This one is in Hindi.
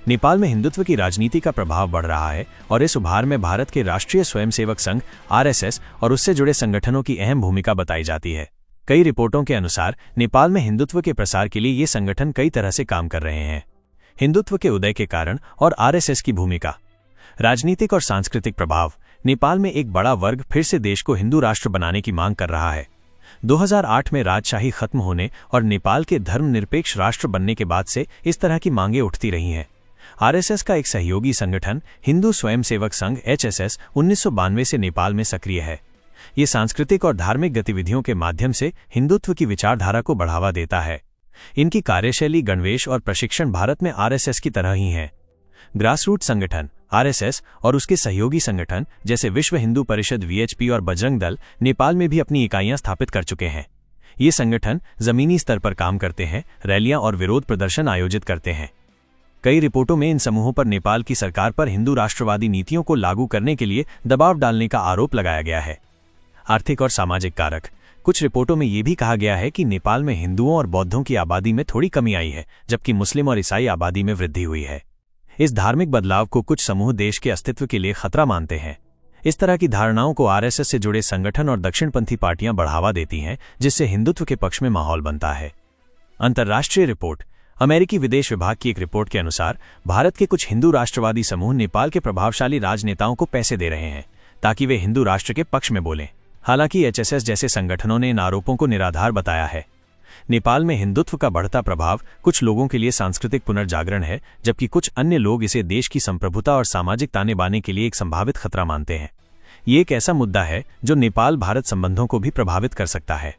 नेपाल में हिंदुत्व की राजनीति का प्रभाव बढ़ रहा है और इस उभार में भारत के राष्ट्रीय स्वयंसेवक संघ (आरएसएस) और उससे जुड़े संगठनों की अहम भूमिका बताई जाती है। कई रिपोर्टों के अनुसार नेपाल में हिंदुत्व के प्रसार के लिए ये संगठन कई तरह से काम कर रहे हैं। हिंदुत्व के उदय के कारण और आरएसएस की भूमिका। राजनीतिक और सांस्कृतिक प्रभाव। नेपाल में एक बड़ा वर्ग फिर से देश को हिंदू राष्ट्र बनाने की मांग कर रहा है। 2008 में राजशाही खत्म होने और नेपाल के धर्मनिरपेक्ष राष्ट्र बनने के बाद से इस तरह की मांगें उठती रही हैं। आरएसएस का एक सहयोगी संगठन हिंदू स्वयंसेवक संघ (एचएसएस) 1992 से नेपाल में सक्रिय है। ये सांस्कृतिक और धार्मिक गतिविधियों के माध्यम से हिंदुत्व की विचारधारा को बढ़ावा देता है। इनकी कार्यशैली, गणवेश और प्रशिक्षण भारत में आरएसएस की तरह ही हैं। ग्रासरूट संगठन। आरएसएस और उसके सहयोगी संगठन जैसे विश्व हिंदू परिषद (वीएचपी) और बजरंग दल नेपाल में भी अपनी इकाइयां स्थापित कर चुके हैं। ये संगठन जमीनी स्तर पर काम करते हैं, रैलियां और विरोध प्रदर्शन आयोजित करते हैं। कई रिपोर्टों में इन समूहों पर नेपाल की सरकार पर हिंदू राष्ट्रवादी नीतियों को लागू करने के लिए दबाव डालने का आरोप लगाया गया है। आर्थिक और सामाजिक कारक। कुछ रिपोर्टों में यह भी कहा गया है कि नेपाल में हिंदुओं और बौद्धों की आबादी में थोड़ी कमी आई है, जबकि मुस्लिम और ईसाई आबादी में वृद्धि हुई है। इस धार्मिक बदलाव को कुछ समूह देश के अस्तित्व के लिए खतरा मानते हैं। इस तरह की धारणाओं को आरएसएस से जुड़े संगठन और दक्षिणपंथी पार्टियां बढ़ावा देती हैं, जिससे हिंदुत्व के पक्ष में माहौल बनता है। अंतर्राष्ट्रीय रिपोर्ट। अमेरिकी विदेश विभाग की एक रिपोर्ट के अनुसार भारत के कुछ हिंदू राष्ट्रवादी समूह नेपाल के प्रभावशाली राजनेताओं को पैसे दे रहे हैं ताकि वे हिंदू राष्ट्र के पक्ष में बोलें। हालांकि एचएसएस जैसे संगठनों ने इन आरोपों को निराधार बताया है। नेपाल में हिंदुत्व का बढ़ता प्रभाव कुछ लोगों के लिए सांस्कृतिक पुनर्जागरण है, जबकि कुछ अन्य लोग इसे देश की संप्रभुता और सामाजिक ताने बाने के लिए एक संभावित खतरा मानते हैं। ये एक ऐसा मुद्दा है जो नेपाल भारत संबंधों को भी प्रभावित कर सकता है।